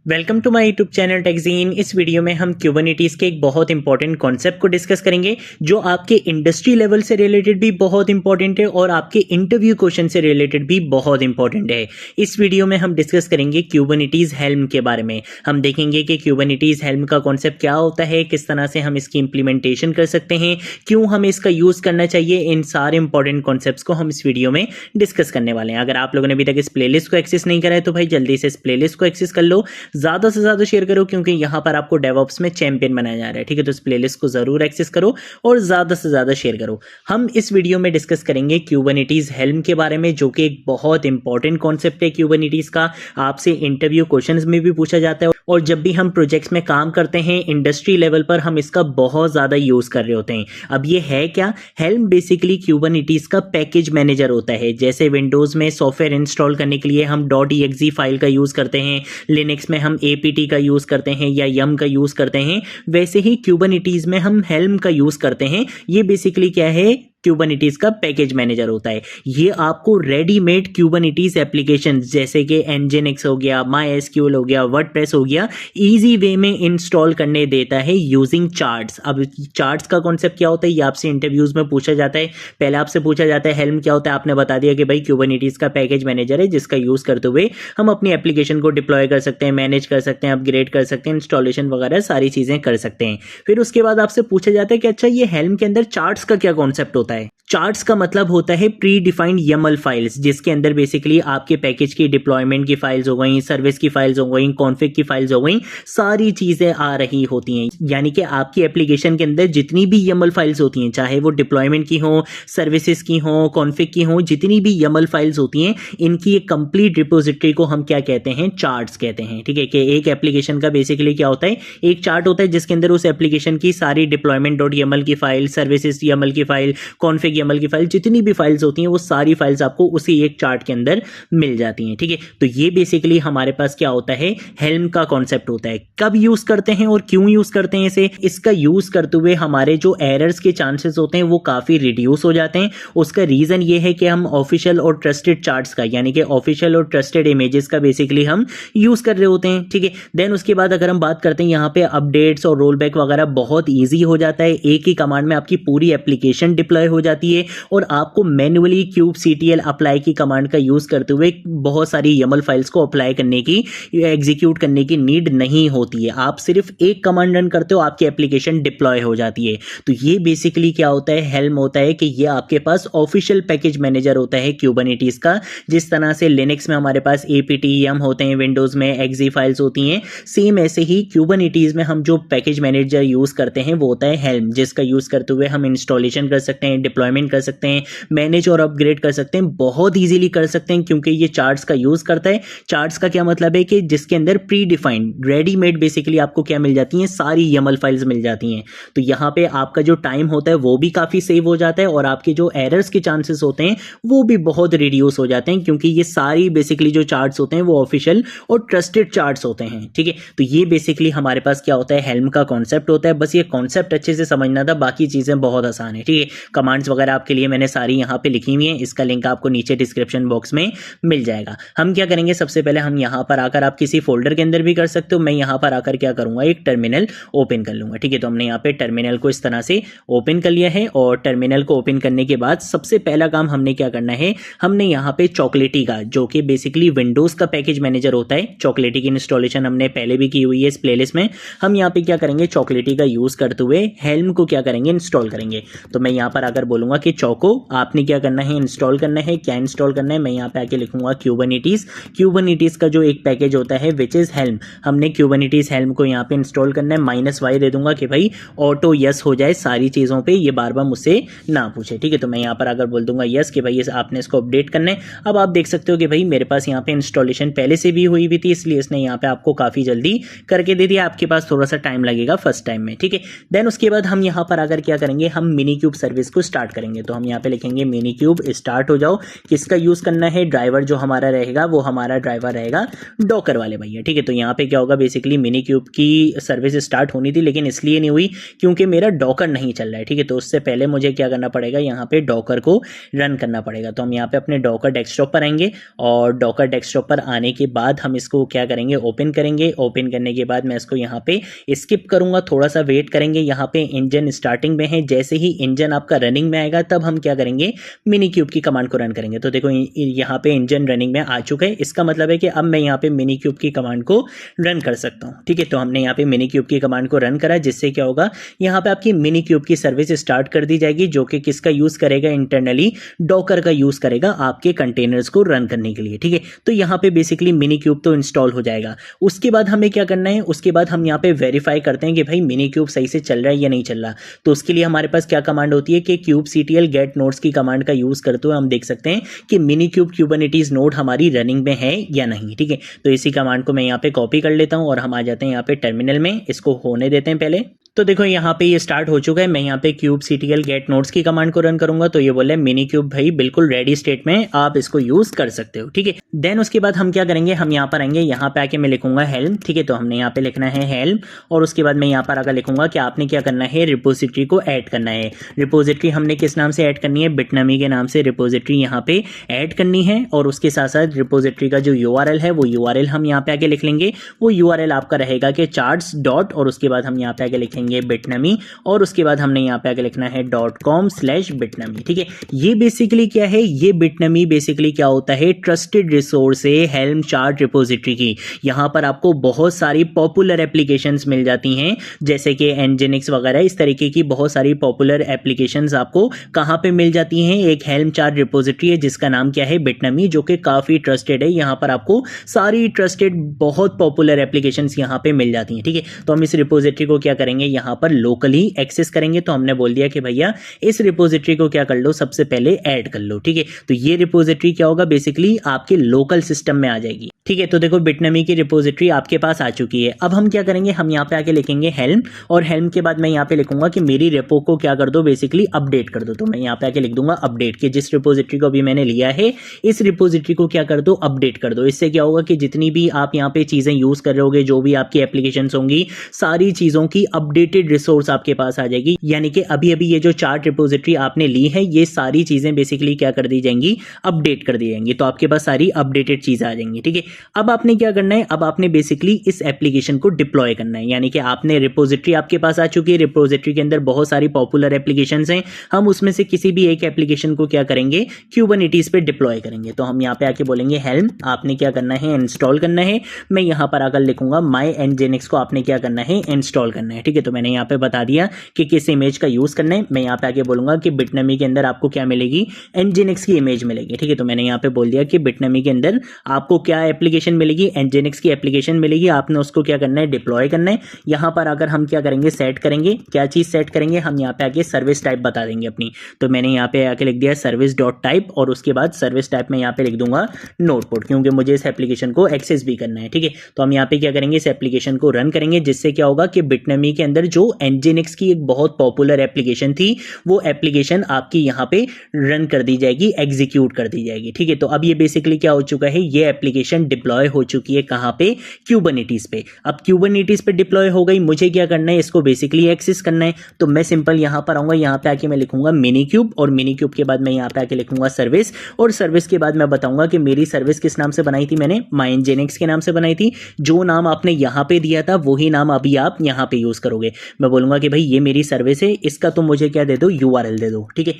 Welcome to my YouTube channel Techgene. इस video में हम क्यूबरनेटिस के एक बहुत इंपॉर्टेंट कॉन्सेप्ट को डिस्कस करेंगे जो आपके इंडस्ट्री लेवल से रिलेटेड भी बहुत इंपॉर्टेंट है और आपके इंटरव्यू क्वेश्चन से रिलेटेड भी बहुत इंपॉर्टेंट है। इस वीडियो में हम डिस्कस करेंगे क्यूबरनेटिस हेल्म के बारे में। हम देखेंगे कि क्यूबरनेटिस हेल्म का कॉन्सेप्ट क्या होता है, किस तरह से हम इसकी इंप्लीमेंटेशन कर सकते हैं, क्यों हमें इसका यूज़ करना चाहिए। इन सारे इंपॉर्टेंट कॉन्सेप्ट्स को हम इस वीडियो में डिस्कस करने वाले हैं। अगर आप लोगों ने अभी तक इस प्लेलिस्ट को एक्सेस नहीं करा है तो भाई जल्दी से इस प्लेलिस्ट को एक्सेस कर लो, ज़्यादा से ज़्यादा शेयर करो क्योंकि यहाँ पर आपको डेवऑप्स में चैंपियन बनाया जा रहा है। ठीक है, तो इस प्लेलिस्ट को ज़रूर एक्सेस करो और ज़्यादा से ज़्यादा शेयर करो। हम इस वीडियो में डिस्कस करेंगे क्यूबरनेटिस हेल्म के बारे में, जो कि एक बहुत इंपॉर्टेंट कॉन्सेप्ट है क्यूबरनेटिस का। आपसे इंटरव्यू क्वेश्चंस में भी पूछा जाता है और जब भी हम प्रोजेक्ट्स में काम करते हैं इंडस्ट्री लेवल पर हम इसका बहुत ज़्यादा यूज़ कर रहे होते हैं। अब ये है क्या? हेल्म बेसिकली क्यूबरनेटिस का पैकेज मैनेजर होता है। जैसे विंडोज़ में सॉफ्टवेयर इंस्टॉल करने के लिए हम .exe फाइल का यूज़ करते हैं, लिनक्स में हम apt का यूज़ करते हैं या yum का यूज़ करते हैं, वैसे ही क्यूबरनेटिस में हम हेल्म का यूज़ करते हैं। ये बेसिकली क्या है? क्यूबरनेटिस का पैकेज मैनेजर होता है। ये आपको रेडीमेड क्यूबरनेटिस एप्लीकेशन जैसे कि nginx हो गया, MySQL हो गया, वर्डप्रेस हो गया, इजी वे में इंस्टॉल करने देता है यूजिंग चार्ट्स। अब चार्ट्स का कॉन्सेप्ट क्या होता है ये आपसे इंटरव्यूज में पूछा जाता है। पहले आपसे पूछा जाता है हेल्म क्या होता है, आपने बता दिया कि भाई क्यूबरनेटिस का पैकेज मैनेजर है जिसका यूज करते हुए हम अपनी एप्लीकेशन को डिप्लॉय कर सकते हैं, मैनेज कर सकते हैं, अपग्रेड कर सकते हैं, इंस्टॉलेशन वगैरह सारी चीजें कर सकते हैं। फिर उसके बाद आपसे पूछा जाता है कि अच्छा ये हेल्म के अंदर चार्ट्स का क्या कॉन्सेप्ट होता है। चार्ट्स का मतलब होता है प्री डिफाइंड YAML फाइल्स, जिसके अंदर बेसिकली आपके पैकेज की डिप्लॉयमेंट की फाइल्स हो गई, सर्विस की फाइल्स हो गई, कॉन्फ़िग की फाइल्स हो गई, सारी चीज़ें आ रही होती हैं। यानी कि आपकी एप्लीकेशन के अंदर जितनी भी YAML फाइल्स होती हैं, चाहे वो डिप्लॉयमेंट की हो, सर्विसेज की हो, कॉन्फ़िग की हो, जितनी भी YAML फाइल्स होती हैं इनकी एक कंप्लीट रिपोजिटरी को हम क्या कहते हैं? चार्ट्स कहते हैं। ठीक है, कि एक एप्लीकेशन का बेसिकली क्या होता है? एक चार्ट होता है जिसके अंदर उस एप्लीकेशन की सारी डिप्लॉयमेंट .yaml की फाइल, सर्विसेज YAML की फाइल, कॉन्फ़िग YAML की फाइल, जितनी भी फाइल्स होती हैं वो सारी फाइल्स आपको उसी एक चार्ट के अंदर मिल जाती हैं। ठीक है, तो ये बेसिकली हमारे पास क्या होता है? हेल्म का कॉन्सेप्ट होता है। कब यूज करते हैं और क्यों यूज करते हैं इसे? इसका यूज करते हुए हमारे जो एरर्स के चांसेस होते हैं वो काफी रिड्यूस हो जाते हैं। उसका रीजन ये है कि हम ऑफिशियल और ट्रस्टेड चार्ट्स का, यानी कि ऑफिशियल और ट्रस्टेड इमेजेस का बेसिकली हम यूज कर रहे होते हैं। ठीक है, देन उसके बाद अगर हम बात करते हैं यहाँ पे अपडेट्स और रोल बैक वगैरह बहुत ईजी हो जाता है। एक ही कमांड में आपकी पूरी एप्लीकेशन डिप्लॉय हो जाती है और आपको मैन्युअली kubectl अप्लाई की कमांड का यूज करते हुए बहुत सारी YAML फाइल्स को अप्लाई करने की, एग्जीक्यूट करने की नीड नहीं होती है। आप सिर्फ एक कमांड रन करते हो, आपकी एप्लीकेशन डिप्लॉय हो जाती है। तो ये बेसिकली क्या होता है? हेल्म होता है कि ये आपके पास ऑफिशियल पैकेज मैनेजर होता है क्यूबरनेटिस का। जिस तरह से लिनक्स में हमारे पास apt yum होते हैं, विंडोज में exe फाइल्स होती हैं, सेम ऐसे ही क्यूबरनेटिस में हम जो पैकेज मैनेजर यूज करते हैं वो होता है हेल्म, जिसका यूज करते हुए हम इंस्टॉलेशन कर सकते हैं, डिप्लॉयमेंट कर सकते हैं, मैनेज और अपग्रेड कर सकते हैं, बहुत इजीली कर सकते हैं क्योंकि ये चार्ट्स का यूज करता है। चार्ट्स का क्या मतलब है कि जिसके अंदर प्री डिफाइंड रेडीमेड बेसिकली आपको क्या मिल जाती हैं? सारी YAML फाइल्स मिल जाती हैं। तो यहाँ पे आपका जो टाइम होता है वो भी काफी सेव हो जाता है और आपके जो एरर्स के चांसेस होते हैं वो भी बहुत रिड्यूस हो जाते हैं क्योंकि ये सारी बेसिकली जो चार्ट्स होते हैं वो ऑफिशियल और ट्रस्टेड चार्ट्स होते हैं। ठीक है, तो ये बेसिकली हमारे पास क्या होता है? हेल्म का कॉन्सेप्ट होता है। बस ये कॉन्सेप्ट अच्छे से समझना था, बाकी चीजें बहुत आसान है। ठीक है, कमांड्स वगैरह आपके लिए मैंने सारी यहाँ पे लिखी हुई है, इसका लिंक आपको नीचे डिस्क्रिप्शन बॉक्स में मिल जाएगा। हम क्या करेंगे? सबसे पहले हम यहाँ पर आकर, आप किसी फोल्डर के अंदर भी कर सकते हो, मैं यहाँ पर आकर क्या करूँगा? एक टर्मिनल ओपन कर लूँगा। ठीक है, तो हमने यहाँ पे टर्मिनल को इस तरह से ओपन कर लिया है और टर्मिनल को ओपन करने के बाद सबसे पहला काम हमने क्या करना है? हमने यहाँ पे चॉकलेटी का, जो कि बेसिकली विंडोज का पैकेज मैनेजर होता है, चॉकलेटी की इंस्टॉलेशन हमने पहले भी की हुई है इस प्लेलिस्ट में। हम यहाँ पे क्या करेंगे? चॉकलेटी का यूज करते हुए हेल्म को क्या करेंगे? इंस्टॉल करेंगे। तो मैं यहाँ पर आकर बोलूंगा कि चौको आपने क्या करना है? इंस्टॉल करना है। क्या इंस्टॉल करना है? मैं यहाँ पे आके लिखूंगा क्यूबरनेटिस। क्यूबरनेटिस का जो एक पैकेज होता है विच इज हेल्म, हमने क्यूबरनेटिस हेल्म को यहाँ पे इंस्टॉल करना है। -y दे दूंगा कि भाई ऑटो यस हो जाए सारी चीज़ों पे, ये बार बार मुझसे ना पूछे। ठीक है, तो मैं यहाँ पर अगर बोल दूंगा यस कि भाई आपने इसको अपडेट करना है। अब आप देख सकते हो कि भाई मेरे पास यहाँ पे इंस्टॉलेशन पहले से भी हुई थी, इसलिए इसने यहाँ पे आपको काफ़ी जल्दी करके दे दिया। आपके पास थोड़ा सा टाइम लगेगा फर्स्ट टाइम में। ठीक है, देन उसके बाद हम यहाँ पर आकर क्या करेंगे? हम मिनी क्यूब सर्विस को स्टार्ट करेंगे। तो हम यहाँ पे लिखेंगे मिनीक्यूब स्टार्ट हो जाओ। किसका यूज़ करना है, ड्राइवर जो हमारा रहेगा वो हमारा ड्राइवर रहेगा डॉकर वाले भैया, ठीक है। तो यहाँ पे क्या होगा, बेसिकली मिनीक्यूब की सर्विस स्टार्ट होनी थी लेकिन इसलिए नहीं हुई क्योंकि मेरा डॉकर नहीं चल रहा है, ठीक है। तो उससे पहले मुझे क्या करना पड़ेगा, यहाँ पे डॉकर को रन करना पड़ेगा। तो हम यहाँ पे अपने डॉकर डेस्कटॉप पर आएंगे और डॉकर डेस्कटॉप पर आने के बाद हम इसको क्या करेंगे, ओपन करेंगे। ओपन करने के बाद मैं इसको यहाँ पे स्किप करूंगा, थोड़ा सा वेट करेंगे। यहाँ पे इंजन स्टार्टिंग में है, जैसे ही इंजन आपका रनिंग में आएगा तब हम क्या करेंगे, मिनीक्यूब की कमांड को रन करेंगे। तो देखो यहाँ पे इंजन रनिंग में आ चुका है, इसका मतलब है कि अब मैं यहाँ पे मिनीक्यूब की कमांड को रन कर सकता हूँ, ठीक है। तो हमने यहाँ पे मिनीक्यूब की कमांड को रन करा, जिससे क्या होगा, यहाँ पे आपकी मिनीक्यूब की सर्विस स्टार्ट कर दी जाएगी, जो कि किसका यूज करेगा, इंटरनली डॉकर का यूज करेगा आपके कंटेनर्स को रन करने के लिए, ठीक है। तो यहाँ पे बेसिकली मिनीक्यूब तो इंस्टॉल हो जाएगा। उसके बाद हमें क्या करना है, उसके बाद हम यहाँ पे वेरीफाई करते हैं कि भाई मिनीक्यूब सही से चल रहा है या नहीं चल रहा। तो उसके लिए हमारे पास क्या कमांड होती है कि kubectl get nodes की कमांड का यूज करते हुए हम देख सकते हैं कि मिनीक्यूब कुबरनेटिस नोड हमारी रनिंग में है या नहीं, ठीक है। तो इसी कमांड को मैं यहाँ पे कॉपी कर लेता हूँ और हम आ जाते हैं यहाँ पे टर्मिनल में, इसको होने देते हैं पहले। तो देखो यहाँ पे ये स्टार्ट हो चुका है। मैं यहाँ पे kubectl get nodes की कमांड को रन करूंगा तो ये बोले मिनीक्यूब भाई बिल्कुल रेडी स्टेट में, आप इसको यूज कर सकते हो, ठीक है। देन उसके बाद हम क्या करेंगे, हम यहाँ पर आएंगे, यहाँ पे आके मैं लिखूंगा हेल्म, ठीक है। तो हमने यहाँ पे लिखना है हेल्म और उसके बाद मैं यहाँ पर आकर लिखूंगा कि आपने क्या करना है, रिपोजिटरी को ऐड करना है। रिपोजिटरी हमने किस नाम से ऐड करनी है, बिटनमी के नाम से रिपोजिटरी यहाँ पे ऐड करनी है। और उसके साथ साथ रिपोजिटरी का जो URL है वो URL हम यहाँ पे आके लिख लेंगे। वो URL आपका रहेगा कि charts डॉट और उसके बाद हम यहाँ पे आके लिखेंगे बिटनमी और उसके बाद हमने यहाँ पे आके लिखना है .com/bitnami, ठीक है। ये बेसिकली क्या है, ये बिटनमी बेसिकली क्या होता है, ट्रस्टेड रिसोर्स है हेल्म चार्ट रिपोजिटरी की। यहाँ पर आपको बहुत सारी पॉपुलर एप्लीकेशंस मिल जाती हैं, जैसे कि nginx वगैरह, इस तरीके की बहुत सारी पॉपुलर एप्लीकेशंस आपको कहाँ पे मिल जाती हैं। एक हेल्म चार्ट रिपोजिटरी है जिसका नाम क्या है, बिटनमी, जो कि काफ़ी ट्रस्टेड है। यहाँ पर आपको सारी ट्रस्टेड बहुत पॉपुलर एप्लीकेशंस यहाँ पे मिल जाती हैं, ठीक है। तो हम इस रिपोजिटरी को क्या करेंगे, यहाँ पर लोकली एक्सेस करेंगे। तो हमने बोल दिया कि भैया इस रिपोजिटरी को क्या कर लो, सबसे पहले ऐड कर लो, ठीक है। तो ये रिपोजिटरी क्या होगा, बेसिकली आपके लोकल सिस्टम में आ जाएगी, ठीक है। तो देखो बिटनमी की रिपोजिटरी आपके पास आ चुकी है। अब हम क्या करेंगे, हम यहाँ पे आके लिखेंगे हेल्म और हेल्म के बाद मैं यहाँ पे लिखूंगा कि मेरी रेपो को क्या कर दो, बेसिकली अपडेट कर दो। तो मैं यहाँ पे आके लिख दूंगा अपडेट, कि जिस रिपोजिटरी को अभी मैंने लिया है इस रिपोजिटरी को क्या कर दो, अपडेट कर दो। इससे क्या होगा कि जितनी भी आप यहाँ पे चीजें यूज कर रहे होगे, जो भी आपकी एप्लीकेशंस होंगी, सारी चीजों की अपडेटेड रिसोर्स आपके पास आ जाएगी। यानी कि अभी अभी ये जो चार्ट रिपोजिटरी आपने ली है, ये सारी चीजें बेसिकली क्या कर दी जाएंगी, अपडेट कर दी जाएंगी। तो आपके पास सारी अपडेटेड चीजें आ जाएंगी, ठीक है। अब आपने क्या करना है, अब आपने बेसिकली इस एप्लीकेशन को डिप्लॉय करना है। यानी कि आपने रिपोजिटरी आपके पास आ चुकी है, रिपोजिटरी के अंदर बहुत सारी पॉपुलर एप्लीकेशंस हैं, हम उसमें से किसी भी एक एप्लीकेशन को क्या करेंगे, कुबरनेटिस पे डिप्लॉय करेंगे। तो हम यहाँ पे आके बोलेंगे हेल्म, आपने क्या करना है, इंस्टॉल करना है। मैं यहाँ पर आकर लिखूंगा माई nginx को आपने क्या करना है, इंस्टॉल करना है, ठीक है। तो मैंने यहाँ पे बता दिया कि किस इमेज का यूज करना है। मैं यहाँ पे आके बोलूंगा कि बिटनमी के अंदर आपको क्या मिलेगी, nginx की इमेज मिलेगी, ठीक है। तो मैंने यहाँ पे बोल दिया कि बिटनमी के अंदर आपको क्या एप्लीकेशन मिलेगी, nginx की एप्लीकेशन मिलेगी। आपने उसको क्या करना है, डिप्लॉय करना है। यहाँ पर अगर हम क्या करेंगे, सेट करेंगे, क्या चीज सेट करेंगे, हम यहाँ पे आके सर्विस टाइप बता देंगे अपनी। तो मैंने यहाँ पे आके लिख दिया सर्विस डॉट टाइप और उसके बाद सर्विस टाइप में यहाँ पे लिख दूंगा नोटपोर्ट, क्योंकि मुझे इस एप्लीकेशन को एक्सेस भी करना है, ठीक है। तो हम यहाँ पे क्या करेंगे, इस एप्लीकेशन को रन करेंगे, जिससे क्या होगा कि बिटनमी के अंदर जो nginx की एक बहुत पॉपुलर एप्लीकेशन थी, वो एप्लीकेशन आपकी यहाँ पे रन कर दी जाएगी, एग्जीक्यूट कर दी जाएगी, ठीक है। तो अब ये बेसिकली क्या हो चुका है, ये एप्लीकेशन डिप्लॉय हो चुकी है कहाँ पे, कुबरनेटिस पे। अब कुबरनेटिस पे डिप्लॉय हो गई, मुझे क्या करना है, इसको बेसिकली एक्सेस करना है। तो मैं सिंपल यहाँ पर आऊंगा, यहाँ पे आके मैं लिखूंगा मिनीक्यूब और मिनीक्यूब के बाद मैं यहाँ पे आके लिखूंगा सर्विस और सर्विस के बाद मैं बताऊंगा कि मेरी सर्विस किस नाम से बनाई थी, मैंने माई nginx के नाम से बनाई थी। जो नाम आपने यहाँ पे दिया था वही नाम अभी आप यहाँ पे यूज करोगे। मैं बोलूंगा कि भाई ये मेरी सर्विस है, इसका तो मुझे क्या दे दो, URL दे दो, ठीक है।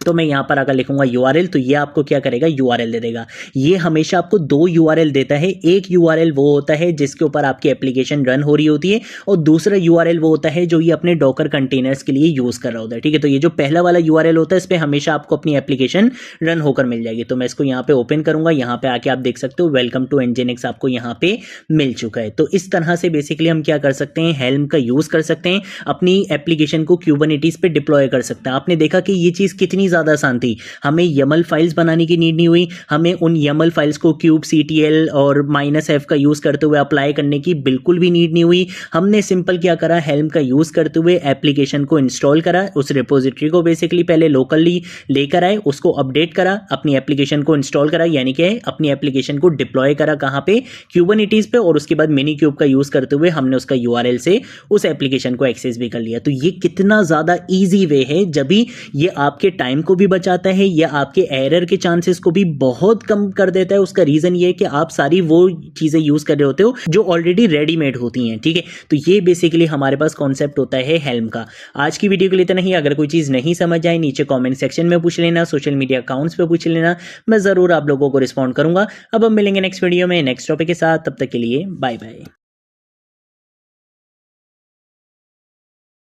तो मैं यहाँ पर अगर लिखूंगा URL, तो ये आपको क्या करेगा, URL दे देगा। ये हमेशा आपको 2 URL देता है। एक URL वो होता है जिसके ऊपर आपकी एप्लीकेशन रन हो रही होती है और दूसरा URL वो होता है जो ये अपने डॉकर कंटेनर्स के लिए यूज कर रहा होता है, ठीक है। तो ये जो पहला वाला URL होता है, इस पर हमेशा आपको अपनी एप्लीकेशन रन होकर मिल जाएगी। तो मैं इसको यहाँ पे ओपन करूंगा, यहाँ पे आके आप देख सकते हो वेलकम टू nginx आपको यहाँ पे मिल चुका है। तो इस तरह से बेसिकली हम क्या कर सकते हैं, हेल्म का यूज कर सकते हैं, अपनी एप्लीकेशन को कुबरनेटिस पे डिप्लॉय कर सकते हैं। आपने देखा कि ये चीज कितनी ज्यादा आसान थी, हमें YAML फाइल्स बनाने की नीड नहीं हुई, हमें उन YAML फाइल्स को kubectl -cl और -f का यूज़ करते हुए अप्लाई करने की बिल्कुल भी नीड नहीं हुई। हमने सिंपल क्या करा, हेल्म का यूज़ करते हुए एप्लीकेशन को इंस्टॉल करा, उस रिपोजिटरी को बेसिकली पहले लोकली लेकर आए, उसको अपडेट करा, अपनी एप्लीकेशन को इंस्टॉल करा, यानी कि अपनी एप्लीकेशन को डिप्लॉय करा कहाँ पे, क्यूबरनेटिस पे, और उसके बाद मिनीक्यूब का यूज़ करते हुए हमने उसका यूआरएल से उस एप्लीकेशन को एक्सेस भी कर लिया। तो ये कितना ज़्यादा ईजी वे है, जब भी ये आपके टाइम को भी बचाता है, ये आपके एरर के चांसेस को भी बहुत कम कर देता है। उसका रीज़न ये है कि आप सारी वो चीज़ें यूज़ कर रहे होते हो जो ऑलरेडी रेडीमेड होती हैं, ठीक है। तो ये बेसिकली हमारे पास कॉन्सेप्ट होता है हेल्म का। आज की वीडियो के लिए इतना ही। अगर कोई चीज़ नहीं समझ आए नीचे कमेंट सेक्शन में पूछ लेना, सोशल मीडिया अकाउंट्स पे पूछ लेना, मैं ज़रूर आप लोगों को रिस्पॉन्ड करूंगा। अब हम मिलेंगे नेक्स्ट वीडियो में नेक्स्ट टॉपिक के साथ, तब तक के लिए बाय बाय।